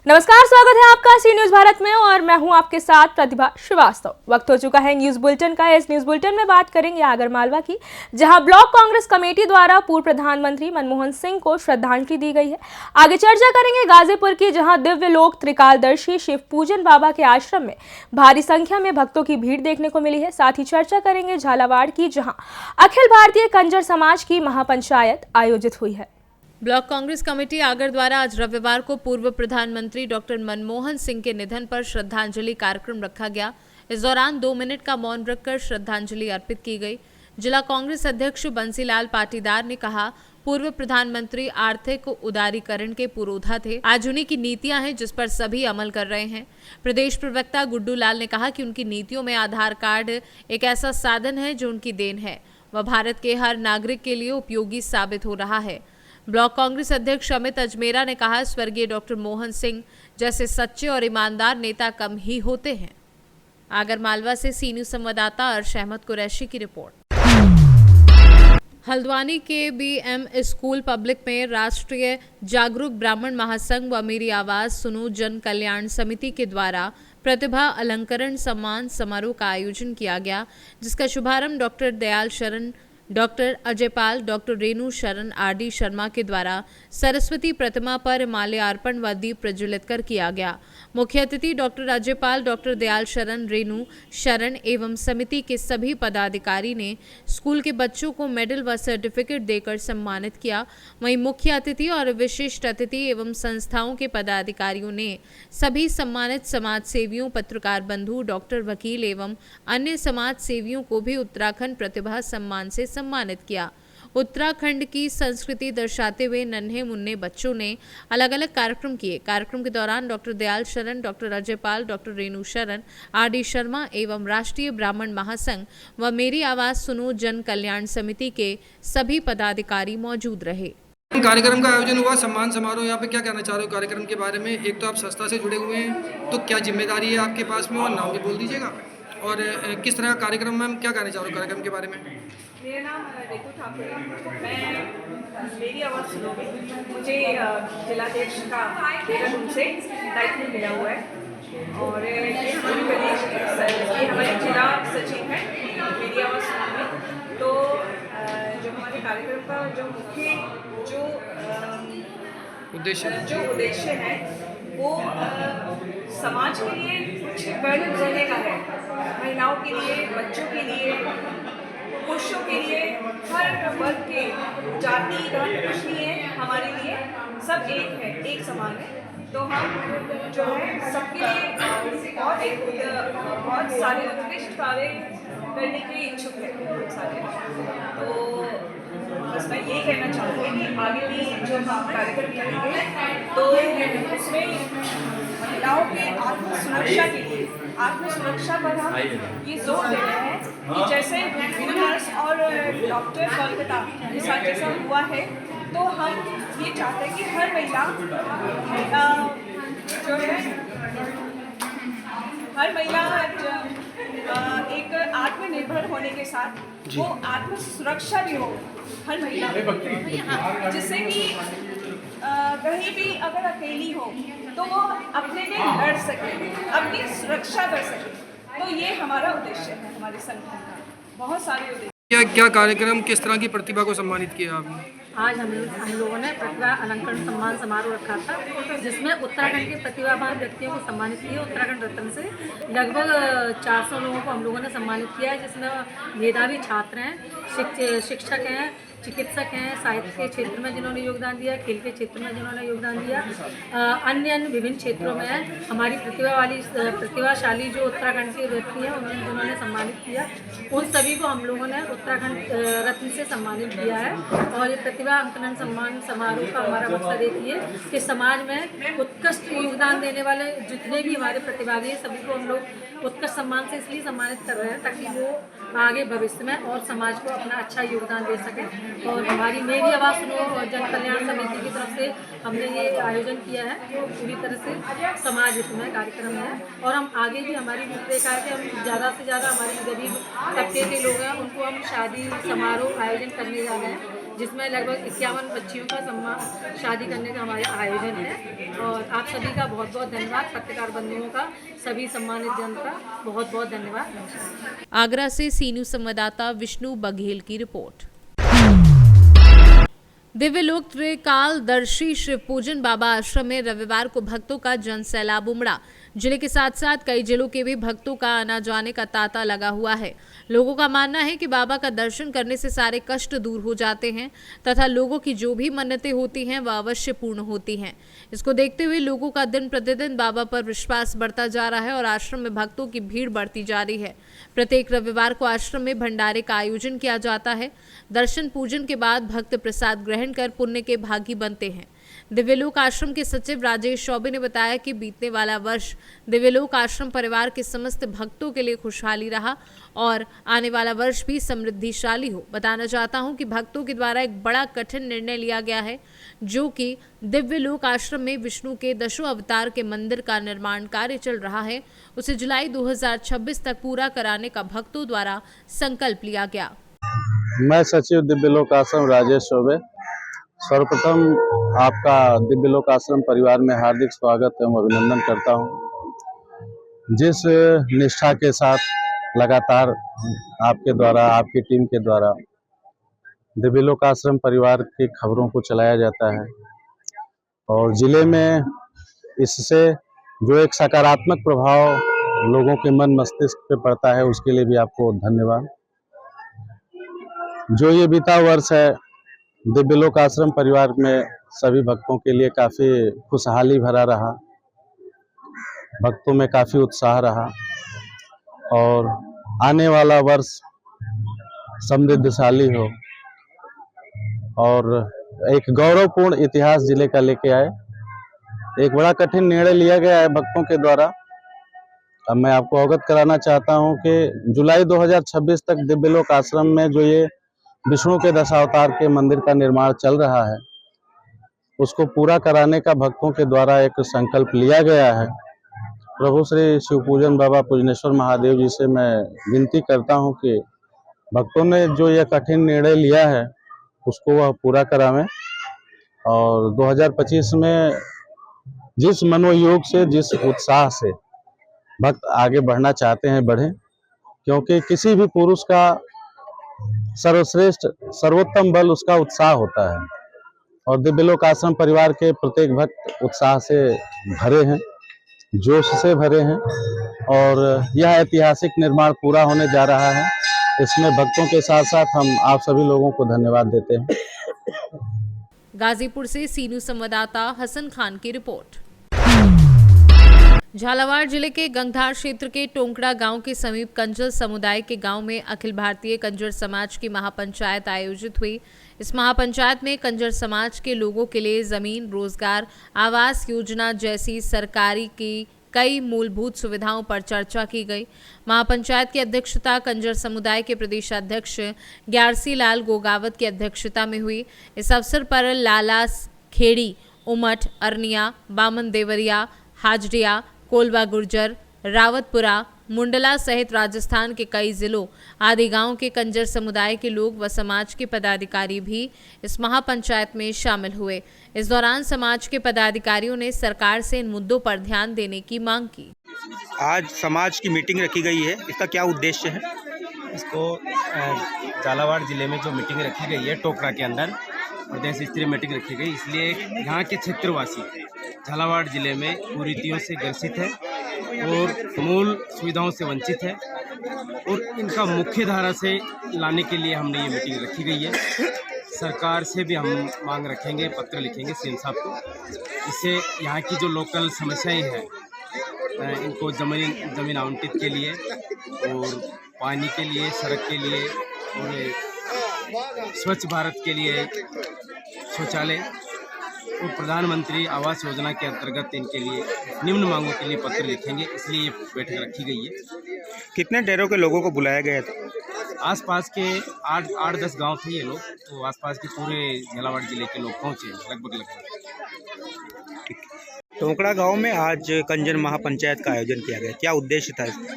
नमस्कार, स्वागत है आपका सी न्यूज भारत में और मैं हूं आपके साथ प्रतिभा श्रीवास्तव। वक्त हो चुका है न्यूज बुलेटिन का। इस न्यूज बुलेटिन में बात करेंगे आगरमालवा की, जहां ब्लॉक कांग्रेस कमेटी द्वारा पूर्व प्रधानमंत्री मनमोहन सिंह को श्रद्धांजलि दी गई है। आगे चर्चा करेंगे गाजीपुर की, जहां दिव्य लोक त्रिकालदर्शी शिव पूजन बाबा के आश्रम में भारी संख्या में भक्तों की भीड़ देखने को मिली है। साथ ही चर्चा करेंगे झालावाड़ की, जहाँ अखिल भारतीय कंजर समाज की महापंचायत आयोजित हुई है। ब्लॉक कांग्रेस कमेटी आगर द्वारा आज रविवार को पूर्व प्रधानमंत्री डॉक्टर मनमोहन सिंह के निधन पर श्रद्धांजलि कार्यक्रम रखा गया। इस दौरान 2 मिनट का मौन रखकर श्रद्धांजलि अर्पित की गई। जिला कांग्रेस अध्यक्ष बंसीलाल पाटीदार ने कहा, पूर्व प्रधानमंत्री आर्थिक उदारीकरण के पुरोधा थे। आज उन्हीं की नीतियां हैं जिस पर सभी अमल कर रहे हैं। प्रदेश प्रवक्ता गुड्डू लाल ने कहा कि उनकी नीतियों में आधार कार्ड एक ऐसा साधन है जो उनकी देन है। वह भारत के हर नागरिक के लिए उपयोगी साबित हो रहा है। ब्लॉक कांग्रेस अध्यक्ष अमित अजमेरा ने कहा, स्वर्गीय डॉक्टर मोहन सिंह जैसे सच्चे और ईमानदार नेता कम ही होते हैं। आगरमालवा से सी न्यूज संवाददाता अर्श अहमद कुरैशी की रिपोर्ट। हल्द्वानी के बीएम स्कूल पब्लिक में राष्ट्रीय जागरूक ब्राह्मण महासंघ व मेरी आवाज सुनो जन कल्याण समिति के द्वारा प्रतिभा अलंकरण सम्मान समारोह का आयोजन किया गया, जिसका शुभारंभ डॉक्टर दयाल शरण, डॉक्टर अजयपाल, डॉक्टर रेणु शरण आरडी शर्मा के द्वारा सरस्वती प्रतिमा पर माल्यार्पण व दीप प्रज्वलित कर किया गया। मुख्य अतिथि डॉक्टर अजयपाल, डॉक्टर दयाल शरण, रेणु शरण एवं समिति के सभी पदाधिकारी ने स्कूल के बच्चों को मेडल व सर्टिफिकेट देकर सम्मानित किया। वहीं मुख्य अतिथि और विशिष्ट अतिथि एवं संस्थाओं के पदाधिकारियों ने सभी सम्मानित समाज सेवियों, पत्रकार बंधु, डॉक्टर, वकील एवं अन्य समाज सेवियों को भी उत्तराखंड प्रतिभा सम्मान से सम्मानित किया। उत्तराखंड की संस्कृति दर्शाते हुए नन्हे मुन्ने बच्चों ने अलग अलग कार्यक्रम किए। कार्यक्रम के दौरान डॉक्टर दयाल शरण, डॉक्टर अजयपाल, डॉक्टर रेणु शरण आरडी शर्मा एवं राष्ट्रीय ब्राह्मण महासंघ व मेरी आवाज सुनो जन कल्याण समिति के सभी पदाधिकारी मौजूद रहे। कार्यक्रम का आयोजन हुआ, सम्मान समारोह। यहाँ पे क्या कहना चाह रहे हो कार्यक्रम के बारे में? एक तो आप संस्था से जुड़े हुए हैं, तो क्या जिम्मेदारी है आपके पास में, और नाम भी बोल दीजिएगा, और किस तरह का कार्यक्रम में हम क्या कहना चाह रहे हो कार्यक्रम के बारे में? मेरा नाम रेतु ठाकुर है। मैं मेरी आवाज़ सुनोगे, मुझे जिलाध्यक्ष का देहरादून से दायित्व मिला हुआ है और ये हमारे प्रदेश ये हमारे जिला सचिव हैं मेरी आवाज़ सुनोगे। तो जो हमारे कार्यक्रम का जो मुख्य उद्देश्य है वो समाज के लिए कुछ करने का है। महिलाओं के लिए, बच्चों के लिए, पुरुषों के लिए, हर वर्ग के, जाति धर्म कुछ नहीं है, हमारे लिए सब एक है, एक समान है। तो हम जो है सबके लिए और एक बहुत सारे उत्कृष्ट कार्य करने के लिए इच्छुक हैं सारे। तो बस मैं ये कहना चाहूँगी कि आगे भी जो हम कार्यक्रम करेंगे तो उसमें महिलाओं के आत्मसुरक्षा के लिए, आत्मसुरक्षा पर हम ये जोर दे रहे हैं कि जैसे नर्स और डॉक्टर कोलकाता के साथ जैसा हुआ है, तो हम ये चाहते हैं कि हर महिला जो है हर महिला एक आत्मनिर्भर होने के साथ वो आत्म सुरक्षा भी हो हर महिला, जिससे कि कहीं भी अगर अकेली हो तो वो अपने लिए लड़ सके, अपनी सुरक्षा कर सके। तो ये हमारा उद्देश्य है, हमारे संगठन का बहुत सारे उद्देश्य। क्या कार्यक्रम, किस तरह की प्रतिभा को सम्मानित किया आपने? आज हम लोगों ने प्रतिभा अलंकरण सम्मान समारोह रखा था, जिसमें उत्तराखंड के प्रतिभावान व्यक्तियों को सम्मानित किया। उत्तराखंड रत्न से लगभग 400 लोगों को हम लोगों ने सम्मानित किया है, जिसमें मेधावी छात्र हैं, शिक्षक हैं, चिकित्सक हैं, साहित्य के क्षेत्र में जिन्होंने योगदान दिया, खेल के क्षेत्र में जिन्होंने योगदान दिया, अन्य विभिन्न क्षेत्रों में हमारी प्रतिभाशाली जो उत्तराखंड के व्यक्ति हैं उन्होंने सम्मानित किया। उन सभी को हम लोगों ने उत्तराखंड रत्न से सम्मानित किया है। और ये प्रतिभा अंकलन सम्मान समारोह का हमारा मकसद एक ही है कि समाज में उत्कृष्ट योगदान देने वाले जितने भी हमारे प्रतिभागी हैं सभी को हम लोग उत्कृष्ट सम्मान से इसलिए सम्मानित कर रहे हैं ताकि वो आगे भविष्य में और समाज को अपना अच्छा योगदान दे सकें। और हमारी मेरी आवाज़ सुनो और जन कल्याण समिति की तरफ से हमने ये आयोजन किया है। पूरी तरह से समाज हित में कार्यक्रम है और हम आगे भी हमारी रूपरेखा है कि हम ज़्यादा से ज़्यादा हमारे गरीब तबके के लोग हैं उनको हम शादी समारोह आयोजन करने जा रहे हैं, जिसमें लगभग 51 बच्चियों का शादी करने का हमारा आयोजन है। और आप सभी का बहुत बहुत धन्यवाद, पत्रकार बंधुओं का, सभी सम्मानित जन का बहुत बहुत धन्यवाद। नमस्कार। आगरा से सी न्यूज़ संवाददाता विष्णु बघेल की रिपोर्ट। दिव्य लोक त्रिकालदर्शी शिव पूजन बाबा आश्रम में रविवार को भक्तों का जनसैलाब उमड़ा। जिले के साथ साथ कई जिलों के भी भक्तों का आना जाने का तांता लगा हुआ है। लोगों का मानना है कि बाबा का दर्शन करने से सारे कष्ट दूर हो जाते हैं तथा लोगों की जो भी मन्नतें होती हैं वह अवश्य पूर्ण होती हैं। इसको देखते हुए लोगों का दिन प्रतिदिन बाबा पर विश्वास बढ़ता जा रहा है और आश्रम में भक्तों की भीड़ बढ़ती जा रही है। प्रत्येक रविवार को आश्रम में भंडारे का आयोजन किया जाता है। दर्शन पूजन के बाद भक्त प्रसाद ग्रहण कर पुण्य के भागी बनते हैं। दिव्यलोक आश्रम के सचिव राजेश चौबे ने बताया कि बीतने वाला वर्ष दिव्यलोक आश्रम परिवार के समस्त भक्तों के लिए खुशहाली रहा और आने वाला वर्ष भी समृद्धिशाली हो। बताना चाहता हूं कि भक्तों के द्वारा एक बड़ा कठिन निर्णय लिया गया है, जो कि दिव्यलोक आश्रम में विष्णु के 10 अवतार के मंदिर का निर्माण कार्य चल रहा है, उसे जुलाई 2026 तक पूरा कराने का भक्तों द्वारा संकल्प लिया गया। मैं सचिव दिव्यलोक आश्रम राजेश चौबे सर्वप्रथम आपका दिव्यलोक आश्रम परिवार में हार्दिक स्वागत एवं अभिनंदन करता हूं। जिस निष्ठा के साथ लगातार आपके द्वारा, आपकी टीम के द्वारा दिव्यलोक आश्रम परिवार की खबरों को चलाया जाता है और जिले में इससे जो एक सकारात्मक प्रभाव लोगों के मन मस्तिष्क पे पड़ता है, उसके लिए भी आपको धन्यवाद। जो ये बीता वर्ष है दिव्यलोक आश्रम परिवार में सभी भक्तों के लिए काफ़ी खुशहाली भरा रहा, भक्तों में काफ़ी उत्साह रहा और आने वाला वर्ष समृद्धशाली हो और एक गौरवपूर्ण इतिहास जिले का लेके आए। एक बड़ा कठिन निर्णय लिया गया है भक्तों के द्वारा। अब मैं आपको अवगत कराना चाहता हूं कि जुलाई 2026 तक दिव्यलोक आश्रम में जो ये विष्णु के 10 अवतार के मंदिर का निर्माण चल रहा है, उसको पूरा कराने का भक्तों के द्वारा एक संकल्प लिया गया है। प्रभु श्री शिवपूजन बाबा पूजनेश्वर महादेव जी से मैं विनती करता हूं कि भक्तों ने जो यह कठिन निर्णय लिया है उसको वह पूरा करावें और 2025 में जिस मनोयोग से, जिस उत्साह से भक्त आगे बढ़ना चाहते हैं बढ़ें, क्योंकि किसी भी पुरुष का सर्वश्रेष्ठ सर्वोत्तम बल उसका उत्साह होता है और दिव्यलोक आश्रम परिवार के प्रत्येक भक्त उत्साह से भरे हैं, जोश से भरे हैं और यह ऐतिहासिक निर्माण पूरा होने जा रहा है। इसमें भक्तों के साथ साथ हम आप सभी लोगों को धन्यवाद देते हैं। गाजीपुर से सी न्यूज़ संवाददाता हसन खान की रिपोर्ट। झालावाड़ जिले के गंगधार क्षेत्र के टोंकड़ा गांव के समीप कंजर समुदाय के गांव में अखिल भारतीय कंजर समाज की महापंचायत आयोजित हुई। इस महापंचायत में कंजर समाज के लोगों के लिए जमीन, रोजगार, आवास योजना जैसी सरकारी की कई मूलभूत सुविधाओं पर चर्चा की गई। महापंचायत की अध्यक्षता कंजर समुदाय के प्रदेश अध्यक्ष ग्यारसी लाल गोगावत की अध्यक्षता में हुई। इस अवसर पर लाला खेड़ी, उमठ, अरनिया, बामन देवरिया, हाजरिया, कोलवा गुर्जर, रावतपुरा, मुंडला सहित राजस्थान के कई जिलों आदि गांव के कंजर समुदाय के लोग व समाज के पदाधिकारी भी इस महापंचायत में शामिल हुए। इस दौरान समाज के पदाधिकारियों ने सरकार से इन मुद्दों पर ध्यान देने की मांग की। आज समाज की मीटिंग रखी गई है, इसका क्या उद्देश्य है? इसको झालावाड़ जिले में जो मीटिंग रखी गई है टोकरा के अंदर प्रदेश स्तरीय मीटिंग रखी गई, इसलिए यहाँ के क्षेत्रवासी झालावाड़ जिले में कुरीतियों से ग्रसित है और मूल सुविधाओं से वंचित है और इनका मुख्य धारा से लाने के लिए हमने ये मीटिंग रखी गई है। सरकार से भी हम मांग रखेंगे, पत्र लिखेंगे सीएम साहब को, इससे यहाँ की जो लोकल समस्याएं हैं इनको ज़मीन आवंटित के लिए और पानी के लिए, सड़क के लिए और स्वच्छ भारत के लिए शौचालय और प्रधानमंत्री आवास योजना के अंतर्गत इनके लिए निम्न मांगों के लिए पत्र लिखेंगे, इसलिए ये बैठक रखी गई है। कितने डेरों के लोगों को बुलाया गया था? आसपास के 8-10 गांव थे ये लोग, तो आसपास के पूरे झालावाड़ जिले के लोग पहुंचे लगभग। टोकड़ा गांव में आज कंजन महापंचायत का आयोजन किया गया, क्या उद्देश्य था इसका?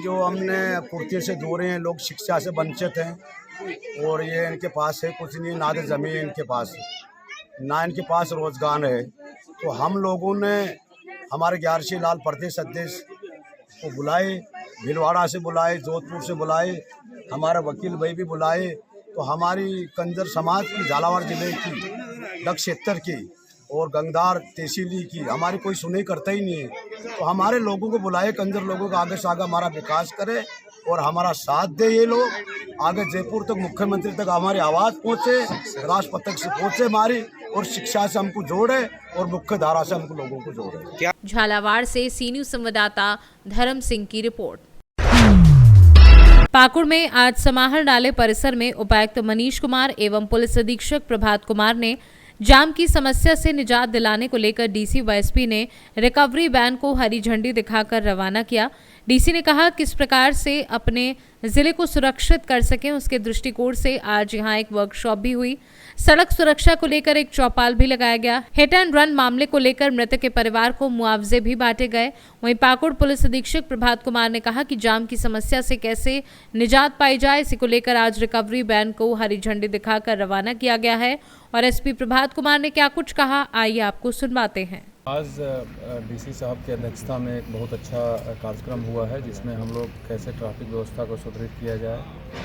जो हमने पूर्ति से दूर हैं, लोग शिक्षा से वंचित हैं और ये इनके पास है कुछ नहीं, ना तो ज़मीन इनके पास ना इनके पास रोजगार है। तो हम लोगों ने हमारे ग्यारसी लाल प्रदेश अध्यक्ष को बुलाए, भीलवाड़ा से बुलाए, जोधपुर से बुलाए, हमारे वकील भाई भी बुलाए। तो हमारी कंजर समाज की, झालावाड़ जिले की, डग क्षेत्र की और गंगदार तहसीली की हमारी कोई सुनवाई करता ही नहीं है। तो हमारे लोगों को बुलाए, कंजर लोगों को आगे से आगे हमारा विकास करे और हमारा साथ दे। ये लोग आगे जयपुर तक, मुख्यमंत्री तक हमारी आवाज़ पहुँचे, राष्ट्रपति तक से पहुँचे हमारी, और शिक्षा से हमको जोड़े और मुख्य धारा से हमको लोगों को जोड़े। झालावाड़ से सी न्यूज़ संवाददाता धर्म सिंह की रिपोर्ट। पाकुड़ में आज समाहर नाले परिसर में उपायुक्त मनीष कुमार एवं पुलिस अधीक्षक प्रभात कुमार ने जाम की समस्या से निजात दिलाने को लेकर डीसी व एसपी ने रिकवरी वैन को हरी झंडी दिखाकर रवाना किया। डीसी ने कहा किस प्रकार से अपने जिले को सुरक्षित कर सकें, उसके दृष्टिकोण से आज यहां एक वर्कशॉप भी हुई। सड़क सुरक्षा को लेकर एक चौपाल भी लगाया गया। हिट एंड रन मामले को लेकर मृतक के परिवार को मुआवजे भी बांटे गए। वहीं पाकुड़ पुलिस अधीक्षक प्रभात कुमार ने कहा कि जाम की समस्या से कैसे निजात पाई जाए, इसी को लेकर आज रिकवरी वैन को हरी झंडी दिखाकर रवाना किया गया है। और एसपी प्रभात कुमार ने क्या कुछ कहा, आइए आपको सुनवाते हैं। आज डीसी साहब की अध्यक्षता में एक बहुत अच्छा कार्यक्रम हुआ है, जिसमें हम लोग कैसे ट्रैफिक व्यवस्था को सुदृढ़ किया जाए,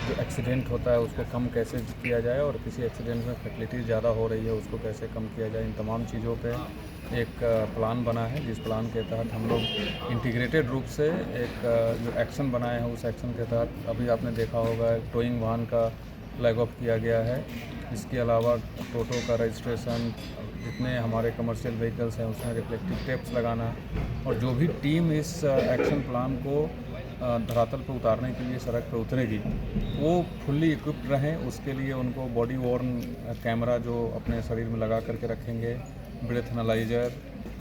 जो एक्सीडेंट होता है उसको कम कैसे किया जाए और किसी एक्सीडेंट में फैटलिटी ज़्यादा हो रही है उसको कैसे कम किया जाए, इन तमाम चीज़ों पे एक प्लान बना है। जिस प्लान के तहत हम लोग इंटीग्रेटेड रूप से एक जो एक्शन बनाए हैं, उस एक्शन के तहत अभी आपने देखा होगा टोइंग वाहन का फ्लैग ऑफ किया गया है। इसके अलावा टोटो का रजिस्ट्रेशन, जितने हमारे कमर्शियल व्हीकल्स हैं उसमें रिफ्लेक्टिव टेप्स लगाना, और जो भी टीम इस एक्शन प्लान को धरातल पर उतारने के लिए सड़क पर उतरेगी वो फुल्ली इक्विप्ड रहें। उसके लिए उनको बॉडी वॉर्न कैमरा जो अपने शरीर में लगा करके रखेंगे, ब्रेथ एनालाइजर,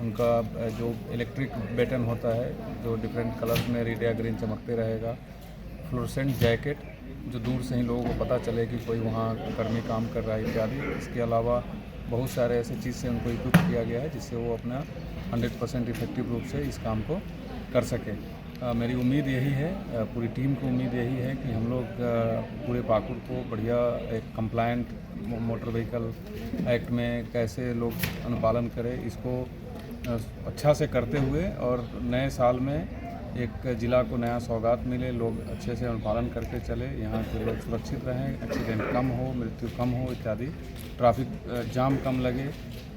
उनका जो इलेक्ट्रिक बैटन होता है जो डिफरेंट कलर्स में रेड या ग्रीन चमकते रहेगा, फ्लोरेसेंट जैकेट जो दूर से ही लोगों को पता चले कि कोई वहाँ कर्मी काम कर रहा है इत्यादि। इसके अलावा बहुत सारे ऐसे चीज़ से उनको इक्विप किया गया है जिससे वो अपना 100% इफेक्टिव रूप से इस काम को कर सके। मेरी उम्मीद यही है, पूरी टीम की उम्मीद यही है कि हम लोग पूरे पाकुड़ को बढ़िया एक कंप्लायंट मोटर व्हीकल एक्ट में कैसे लोग अनुपालन करें, इसको अच्छा से करते हुए और नए साल में एक जिला को नया सौगात मिले, लोग अच्छे से अनुपालन करके चले, यहाँ के लोग सुरक्षित रहें, एक्सीडेंट कम हो, मृत्यु कम हो इत्यादि, ट्रैफिक जाम कम लगे,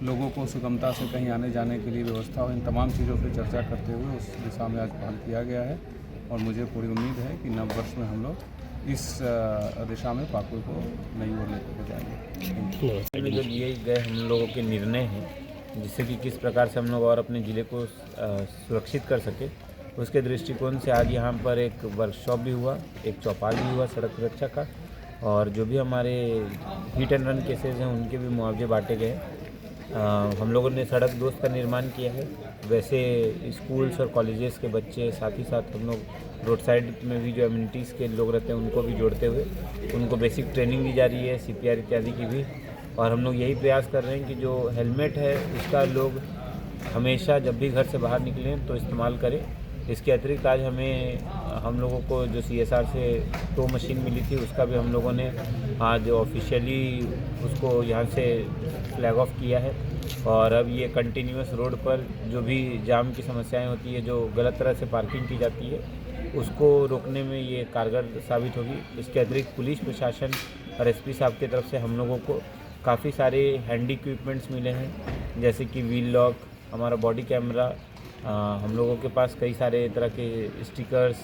लोगों को सुगमता से कहीं आने जाने के लिए व्यवस्था हो। इन तमाम चीज़ों पर चर्चा करते हुए उस दिशा में आज पहल किया गया है और मुझे पूरी उम्मीद है कि नव वर्ष में हम लोग इस दिशा में पाकुड़ को नई ओर लेकर जाएंगे। जो लिए गए हम लोगों के निर्णय हैं, जिससे कि किस प्रकार से हम लोग और अपने ज़िले को सुरक्षित कर सके, उसके दृष्टिकोण से आज यहाँ पर एक वर्कशॉप भी हुआ, एक चौपाल भी हुआ सड़क सुरक्षा का, और जो भी हमारे हिट एंड रन केसेस हैं उनके भी मुआवजे बांटे गए। हम लोगों ने सड़क दोस्त का निर्माण किया है। वैसे स्कूल्स और कॉलेजेस के बच्चे, साथ ही साथ हम लोग रोड साइड में भी जो एम्यूनिटीज़ के लोग रहते हैं उनको भी जोड़ते हुए उनको बेसिक ट्रेनिंग दी जा रही है, CPR इत्यादि की भी। और हम लोग यही प्रयास कर रहे हैं कि जो हेलमेट है उसका लोग हमेशा जब भी घर से बाहर निकलें तो इस्तेमाल करें। इसके अतिरिक्त आज हम लोगों को जो CSR से टो मशीन मिली थी उसका भी हम लोगों ने आज ऑफिशियली उसको यहाँ से फ्लैग ऑफ किया है। और अब ये कंटिन्यूअस रोड पर जो भी जाम की समस्याएं होती है, जो गलत तरह से पार्किंग की जाती है, उसको रोकने में ये कारगर साबित होगी। इसके अतिरिक्त पुलिस प्रशासन और SP साहब की तरफ से हम लोगों को काफ़ी सारे हैंडी इक्विपमेंट्स मिले हैं, जैसे कि व्हील लॉक, हमारा बॉडी कैमरा, हम लोगों के पास कई सारे तरह के स्टिकर्स,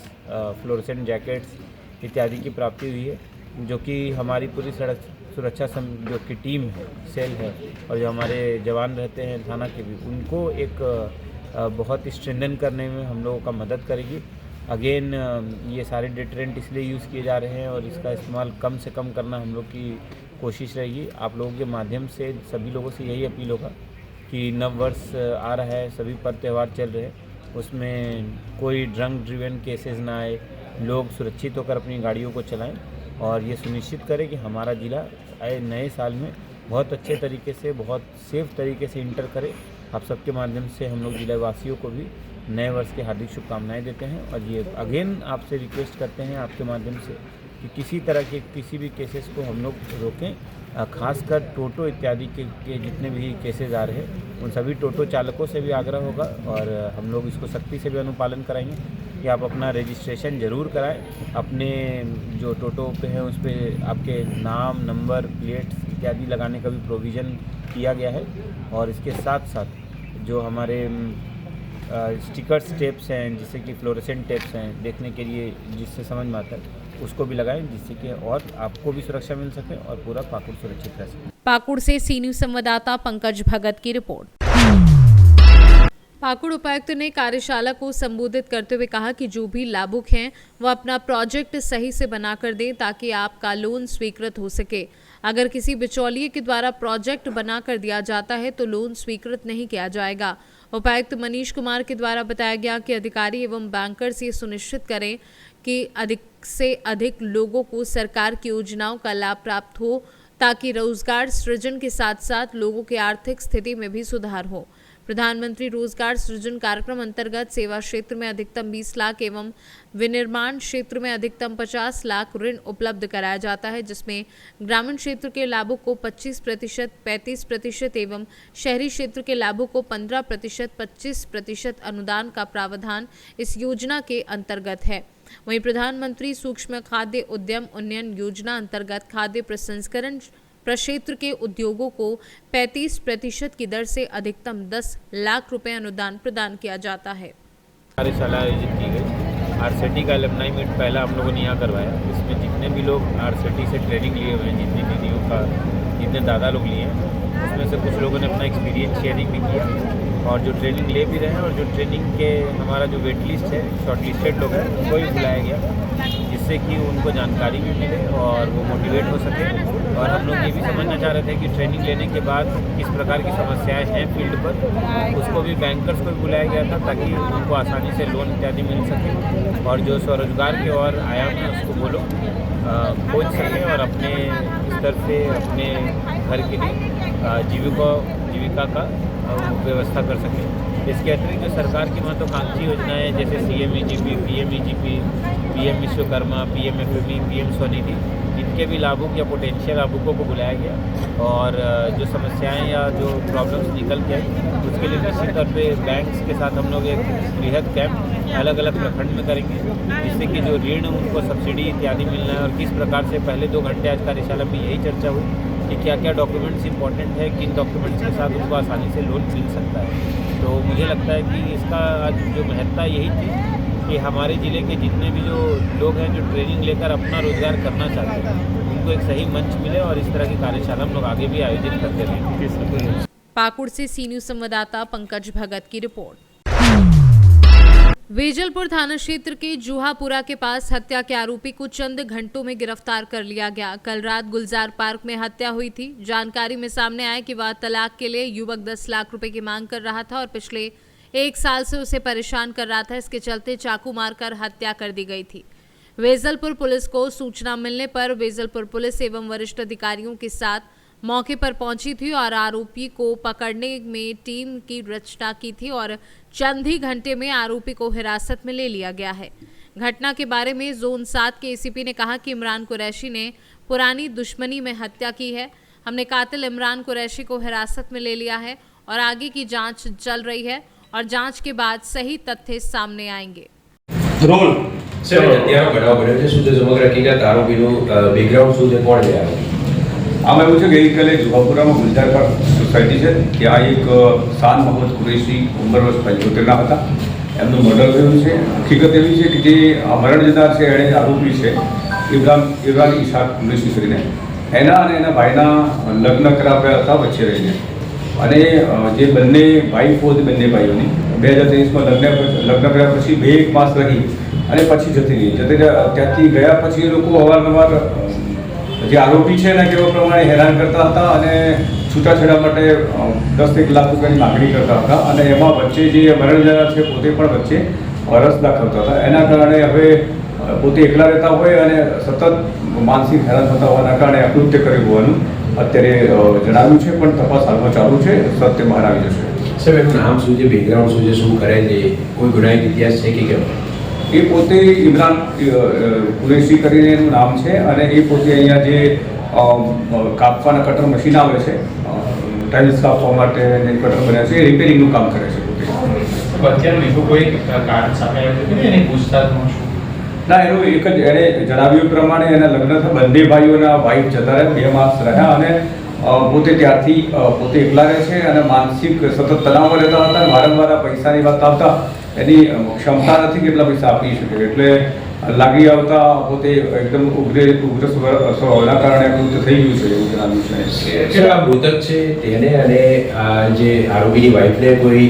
फ्लोरेसेंट जैकेट्स इत्यादि की प्राप्ति हुई है, जो कि हमारी पूरी सड़क सुरक्षा जो की टीम है, सेल है, और जो हमारे जवान रहते हैं थाना के भी, उनको एक बहुत स्ट्रेंथन करने में हम लोगों का मदद करेगी। अगेन ये सारे डिटरेंट इसलिए यूज़ किए जा रहे हैं और इसका इस्तेमाल कम से कम करना हम लोग की कोशिश रहेगी। आप लोगों के माध्यम से सभी लोगों से यही अपील होगा कि नव वर्ष आ रहा है, सभी पर्व त्यौहार चल रहे हैं, उसमें कोई ड्रंक ड्रिवन केसेस ना आए, लोग सुरक्षित होकर अपनी गाड़ियों को चलाएं। और ये सुनिश्चित करें कि हमारा ज़िला नए साल में बहुत अच्छे तरीके से, बहुत सेफ तरीके से इंटर करे। आप सबके माध्यम से हम लोग जिला वासियों को भी नए वर्ष की हार्दिक शुभकामनाएं देते हैं और ये अगेन आपसे रिक्वेस्ट करते हैं आपके माध्यम से कि किसी तरह के किसी भी केसेस को हम लोग रोकें। खासकर टोटो इत्यादि के जितने भी केसेस आ रहे हैं उन सभी टोटो चालकों से भी आग्रह होगा और हम लोग इसको सख्ती से भी अनुपालन कराएंगे कि आप अपना रजिस्ट्रेशन ज़रूर कराएं। अपने जो टोटो पे है उस पर आपके नाम, नंबर, प्लेट्स इत्यादि लगाने का भी प्रोविज़न किया गया है और इसके साथ साथ जो हमारे स्टिकर्स टेप्स हैं, जिससे कि फ्लोरेसेंट टेप्स हैं देखने के लिए, जिससे समझ में आता है उसको भी लगाएं, जिससे कि और आपको भी सुरक्षा मिल सके और पूरा पाकुड़ सुरक्षित रह सके। पाकुड़ से सी न्यूज़ संवाददाता पंकज भगत की रिपोर्ट। पाकुड़ उपायुक्त ने कार्यशाला को संबोधित करते हुए कहा कि जो भी लाभुक हैं वो अपना प्रोजेक्ट सही से बनाकर दें ताकि आपका लोन स्वीकृत हो सके। अगर किसी बिचौलिए के द्वारा प्रोजेक्ट बनाकर दिया जाता है तो लोन स्वीकृत नहीं किया जाएगा। उपायुक्त मनीष कुमार के द्वारा बताया गया कि अधिकारी एवं बैंकर्स ये सुनिश्चित करें कि अधिक से अधिक लोगों को सरकार की योजनाओं का लाभ प्राप्त हो ताकि रोजगार सृजन के साथ साथ लोगों की आर्थिक स्थिति में भी सुधार हो। प्रधानमंत्री रोजगार सृजन कार्यक्रम अंतर्गत सेवा क्षेत्र में अधिकतम 20 लाख एवं विनिर्माण क्षेत्र में अधिकतम 50 लाख ऋण उपलब्ध कराया जाता है, जिसमें ग्रामीण क्षेत्र के लाभों को 25%, 35% एवं शहरी क्षेत्र के लाभों को 15%, 25% अनुदान का प्रावधान इस योजना के अंतर्गत है। वहीं प्रधानमंत्री सूक्ष्म खाद्य उद्यम उन्नयन योजना अंतर्गत खाद्य प्रसंस्करण प्रक्षेत्र के उद्योगों को 35% की दर से अधिकतम 10 लाख रुपए अनुदान प्रदान किया जाता है। कार्यशाला आयोजित की गई। आरसीटी का एलुमनाई मीट पहला हम लोगों ने यहाँ करवाया। इसमें जितने भी लोग आरसीटी से ट्रेनिंग लिए हुए हैं, जितनी दीदियों का, जितने दादा लोग लिए हैं, उसमें से कुछ लोगों ने अपना एक्सपीरियंस शेयरिंग भी किया और जो ट्रेनिंग ले भी रहे हैं और जो ट्रेनिंग के हमारा जो वेट लिस्ट है, शॉर्ट लिस्टेड लोग हैं, उनको भी बुलाया गया जिससे कि उनको जानकारी भी मिले और वो मोटिवेट हो सके। और हम लोग ये भी समझना चाह रहे थे कि ट्रेनिंग लेने के बाद किस प्रकार की समस्याएं हैं फील्ड पर, उसको भी बैंकर्स को भी बुलाया गया था ताकि उनको आसानी से लोन इत्यादि मिल सके और जो स्वरोजगार के और आयाम है उसको वो लोग खोज सकें और अपने स्तर से अपने घर के लिए जीविका का व्यवस्था कर सकें। इसके अतिरिक्त जो सरकार की महत्वाकांक्षी योजनाएं जैसे CMEGP, PMEGP, PM Vishwakarma, PMFME, PM Svanidhi, इनके भी लाभुक या पोटेंशियल लाभुकों को बुलाया गया और जो समस्याएं या जो प्रॉब्लम्स निकल के आई उसके लिए निश्चित तौर पे बैंक्स के साथ हम लोग एक बृहद कैंप अलग अलग प्रखंड में करेंगे, जिससे कि जो ऋण उनको सब्सिडी इत्यादि मिलना है और किस प्रकार से पहले 2 घंटे आज कार्यशाला में यही चर्चा हुई कि क्या क्या डॉक्यूमेंट्स इंपॉर्टेंट है, किन डॉक्यूमेंट्स के साथ उनको आसानी से लोन मिल सकता है। तो मुझे लगता है कि इसका आज जो महत्ता यही थी कि हमारे ज़िले के जितने भी जो लोग हैं जो ट्रेनिंग लेकर अपना रोजगार करना चाहते हैं उनको एक सही मंच मिले और इस तरह की कार्यशाला हम लोग आगे भी आयोजित करते रहें। पाकुड़ से सी न्यूज़ संवाददाता पंकज भगत की रिपोर्ट। वेजलपुर थाना क्षेत्र के जूहापुरा के पास हत्या के आरोपी को चंद घंटों में गिरफ्तार कर लिया गया। कल रात गुलजार पार्क में हत्या हुई थी। जानकारी में सामने आया कि वह तलाक के लिए युवक 10 लाख रुपए की मांग कर रहा था और पिछले 1 साल से उसे परेशान कर रहा था। इसके चलते चाकू मारकर हत्या कर दी गई थी। वेजलपुर पुलिस को सूचना मिलने पर वेजलपुर पुलिस एवं वरिष्ठ अधिकारियों के साथ मौके पर पहुंची थी और आरोपी को पकड़ने में टीम की रचना की थी और चंद ही घंटे में आरोपी को हिरासत में ले लिया गया है। घटना के बारे में जोन 7 के एसीपी ने कहा कि इमरान कुरैशी ने पुरानी दुश्मनी में हत्या की है। हमने कातिल इमरान कुरैशी को हिरासत में ले लिया है और आगे की जांच चल रही है और जांच के बाद सही तथ्य सामने आएंगे। આમ એવું છે ગઈકાલે જુહાપુરામાં ગુલજાર પાર્ક સોસાયટી છે ત્યાં એક શાન મોહમ્મદ કુરૈશી ઉંમર વર્ષ 75ના હતા, એમનું મર્ડર થયું છે। હકીકત એવી છે કે જે મરણ જનાર છે એણે આરોપી છે ઇમરાન ઇશાક કુરૈશી કરીને એના અને એના ભાઈના લગ્ન કરાવ્યા હતા વચ્ચે રહીને અને જે બંને વાઈફ હતી બંને ભાઈઓની 2023માં લગ્ન કર્યા પછી 2-1 માસ રહી અને પછી જતી રહી। ત્યાંથી ગયા પછી એ લોકો અવારનવાર જે આરોપી છે એના કેવા પ્રમાણે હેરાન કરતા હતા અને છૂટાછેડા માટે 10-1 લાખ રૂપિયાની માગણી કરતા હતા અને એમાં વચ્ચે જે મરણ જનાર છે પોતે પણ વચ્ચે રસ દાખવતા હતા। એના કારણે હવે પોતે એકલા રહેતા હોય અને સતત માનસિક હેરાન થતા હોવાના કારણે આ કૃત્ય કર્યું હોવાનું અત્યારે જણાવ્યું છે, પણ તપાસ હાલમાં ચાલુ છે, સત્ય બહાર આવી જશે. સાહેબ એનું નામ શું છે, બેકગ્રાઉન્ડ શું છે, શું કરે છે, કોઈ ગુનાહિત ઇતિહાસ છે કે કેમ? એ પોતે ઇમરાન કુરેશી કરીને એનું નામ છે અને એ પોતે અહીંયા જે કાપવાના કટર મશીન આવે છે, ટાઇલ્સ કાપવા માટે કટર બન્યા છે, એ રિપેરિંગનું કામ કરે છે પોતે. અત્યારે બીજું કોઈ કારણ સામે આવ્યું છે એની પૂછતાછમાં શું? ના, એનું એક જ એણે જણાવ્યું પ્રમાણે એના લગ્ન થયા, બંને ભાઈઓના વાઈફ જતા રહ્યા, 2 માસ રહ્યા અને પોતે ત્યારથી પોતે એકલા રહે છે અને માનસિક સતત તણાવમાં રહેતા હતા. વારંવાર પૈસાની વાત આવતા એની ક્ષમતા નથી કેટલા પૈસા આપી શકે, એટલે લાગી આવતા પોતે એકદમ ઉગ્ર સ્વભાવના કારણે કૃત્ય થઈ ગયું છે એવું જણાવ્યું છે. આ મૃતક છે તેને અને જે આરોપીની વાઈફને કોઈ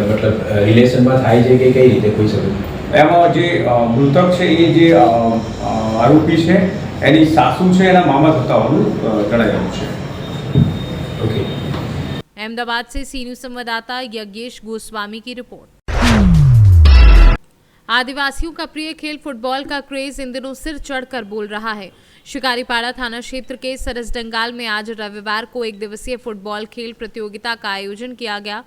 મતલબ રિલેશનમાં થાય છે કે કઈ રીતે કોઈ સમજ? એમાં જે મૃતક છે એ જે આરોપી છે એની સાસુ છે, એના મામા થતા હોવાનું જણાવ્યું છે. ओके। अहमदाबाद से सी न्यूज संवाददाता यज्ञेश गोस्वामी की रिपोर्ट। आदिवासियों का प्रिय खेल फुटबॉल का क्रेज इन दिनों सिर चढ़कर बोल रहा है। शिकारीपाड़ा थाना क्षेत्र के सरसडंगाल में आज रविवार को 1 दिवसीय फुटबॉल खेल प्रतियोगिता का आयोजन किया गया।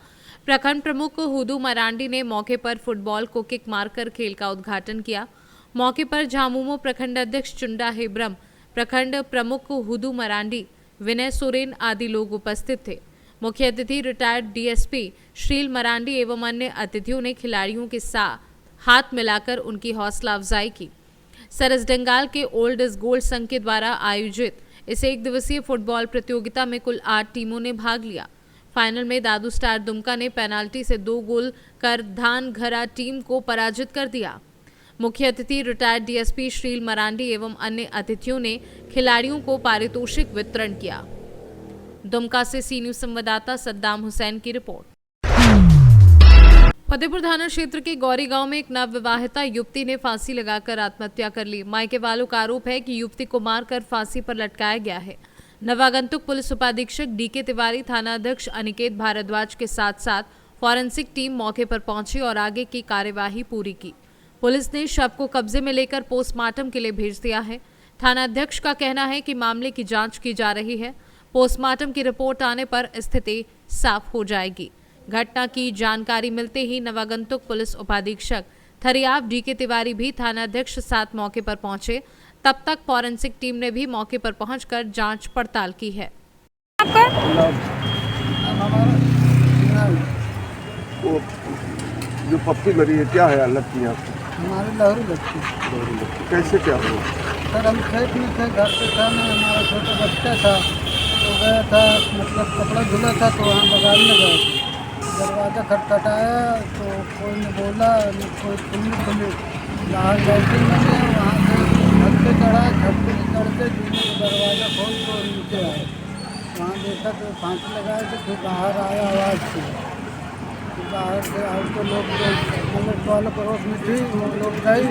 प्रखंड प्रमुख हुदू मरांडी ने मौके पर फुटबॉल को किक मारकर खेल का उद्घाटन किया। मौके पर झामुमो प्रखंड अध्यक्ष चुंडा हेब्रम, प्रखंड प्रमुख हुदू मरांडी, विनय सोरेन आदि लोग उपस्थित थे। मुख्य अतिथि रिटायर्ड डीएसपी श्रील मरांडी एवं अन्य अतिथियों ने खिलाड़ियों के साथ हाथ मिलाकर उनकी हौसला अफजाई की। सरसडंगाल के ओल्ड इज गोल्ड संघ के द्वारा आयोजित इस 1 दिवसीय फुटबॉल प्रतियोगिता में कुल 8 टीमों ने भाग लिया। फाइनल में दादू स्टार दुमका ने पेनाल्टी से 2 गोल कर धानघरा टीम को पराजित कर दिया। मुख्य अतिथि रिटायर्ड डीएसपी श्रील मरांडी एवं अन्य अतिथियों ने खिलाड़ियों को पारितोषिक वितरण किया। दुमका से सी न्यूज संवाददाता सद्दाम हुसैन की रिपोर्ट। फतेहपुर थाना क्षेत्र के गौरी गांव में एक नवविवाहिता युवती ने फांसी लगाकर आत्महत्या कर ली। मायके वालों का आरोप है कि युवती को मारकर फांसी पर लटकाया गया है। नवागंतुक पुलिस उपाधीक्षक डीके तिवारी, थाना अध्यक्ष अनिकेत भारद्वाज के साथ साथ फॉरेंसिक टीम मौके पर पहुंची और आगे की कार्यवाही पूरी की। पुलिस ने शव को कब्जे में लेकर पोस्टमार्टम के लिए भेज दिया है। थाना अध्यक्ष का कहना है कि मामले की जांच की जा रही है। पोस्टमार्टम की रिपोर्ट आने पर स्थिति साफ हो जाएगी। घटना की जानकारी मिलते ही नवागंतुक पुलिस उपाधीक्षक थरियाव डीके तिवारी भी थाना अध्यक्ष साथ मौके पर पहुंचे। तब तक फॉरेंसिक टीम ने भी मौके पर पहुंचकर जांच पड़ताल की है। जो पप्पी मरी है क्या है हालत की? हमारे लहरी लगती। कैसे क्या हुआ? सर हम खेत में थे, घर पे था ना, हमारा छोटा बच्चा था तो गया था, मतलब कपड़ा धुला था तो वहाँ बगाल में गए थे। दरवाज़ा खटखटाया तो कोई ने बोला, कोई खुली बाहर लैट्रिन में गए, वहाँ से छत पे चढ़ा, छत पे चढ़ते दरवाज़ा खोल तो नीचे आए। वहाँ देखा तो फांसी लगाए थे, फिर बाहर आया आवाज़ थी, बाहर से आए तो लोग मतलब वाला पड़ोस में थी, वो लोग गए,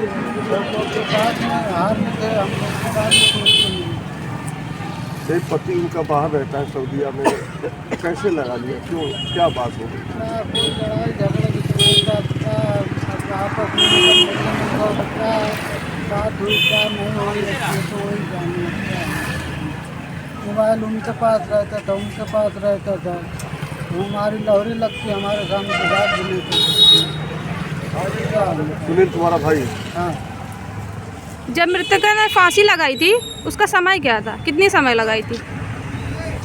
लोग के पास में हार में थे, हम लोग के पास में एक पति उनका बाहर रहता है सऊदीया में, कैसे लगा लिया, क्यों, क्या बात हो गई? कोई लड़ाई झगड़े की बात था, आपस में बात हुई, क्या नहीं हुई, तो वही जानना था। मोबाइल उनके पास रहता था, उनके पास रहता था, हमारी लहरी लगती, हमारे सामने बात भी नहीं थी। सुनील तुम्हारा भाई? हाँ। जब मृतक ने फांसी लगाई थी उसका समय क्या था, कितनी समय लगाई थी?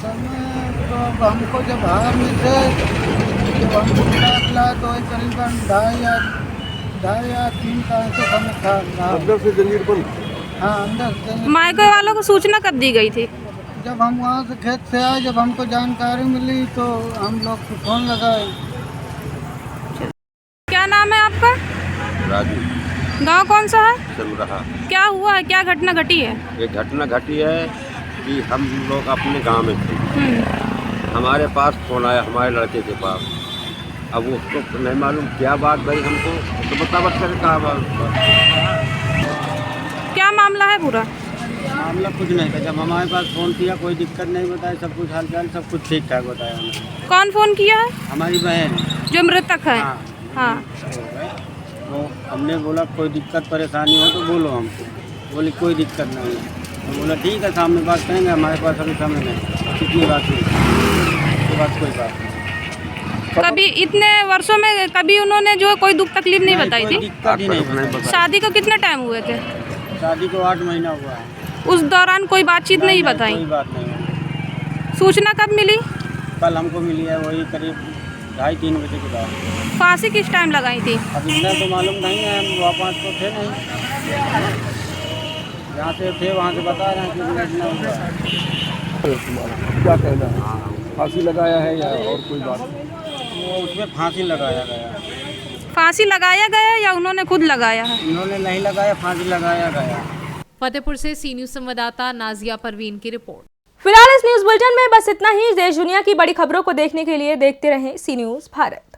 समय तो हमको जब बाहर में थे, जब हमको मिला तो करीबन 2.5 या 3 का ऐसा समय था। अंदर से जंजीर बंद? हाँ, अंदर से। मायके वालों को सूचना कब दी गई थी? जब हम वहाँ से खेत से आए, जब हमको जानकारी मिली तो हम लोग को फोन लगाए। क्या नाम है आपका? राजू। गांव कौन सा है? चलरहा। क्या हुआ है, क्या घटना घटी है? ये घटना घटी है कि हम लोग अपने गांव में थे, हमारे पास फोन आया, हमारे लड़के के पास। अब उसको नहीं मालूम क्या बात भाई, हमको तो बतावट कर कहा बात। क्या मामला है पूरा? मामला कुछ नहीं था, जब हमारे पास फ़ोन किया कोई दिक्कत नहीं बताया, सब कुछ हालचाल सब कुछ ठीक ठाक बताया उन्होंने। कौन फ़ोन किया है? हमारी बहन जो मृतक है। हाँ, हाँ। तो हमने बोला कोई दिक्कत परेशानी हो तो बोलो हमको। बोली कोई दिक्कत नहीं है। तो बोला ठीक है सामने बात करेंगे, हमारे पास अभी समय नहीं। कितनी बात हुई उसके बाद कोई बात नहीं। कभी इतने वर्षों में कभी उन्होंने जो है कोई दुख तकलीफ नहीं बताई थी? दिक्कत ही नहीं। शादी को कितने टाइम हुए थे? शादी को 8 महीना हुआ है। उस दौरान कोई बातचीत नहीं बताई? कोई बात नहीं। सूचना कब मिली? कल हमको मिली है, वही करीब 2:30-3 बजे के बाद। फांसी किस टाइम लगाई थी? अब इतना तो मालूम नहीं है, हम वहाँ तो थे नहीं, जहाँ से थे वहाँ से बता रहे हैं कि इतना हुआ। क्या कहना है, फांसी लगाया है या और कोई बात? वो उसमें फांसी लगाया गया। फांसी लगाया गया या उन्होंने खुद लगाया है? उन्होंने नहीं लगाया, फांसी लगाया गया। फतेहपुर से सी न्यूज़ संवाददाता नाजिया परवीन की रिपोर्ट। फिलहाल इस न्यूज बुलेटिन में बस इतना ही। देश दुनिया की बड़ी खबरों को देखने के लिए देखते रहें सी न्यूज भारत।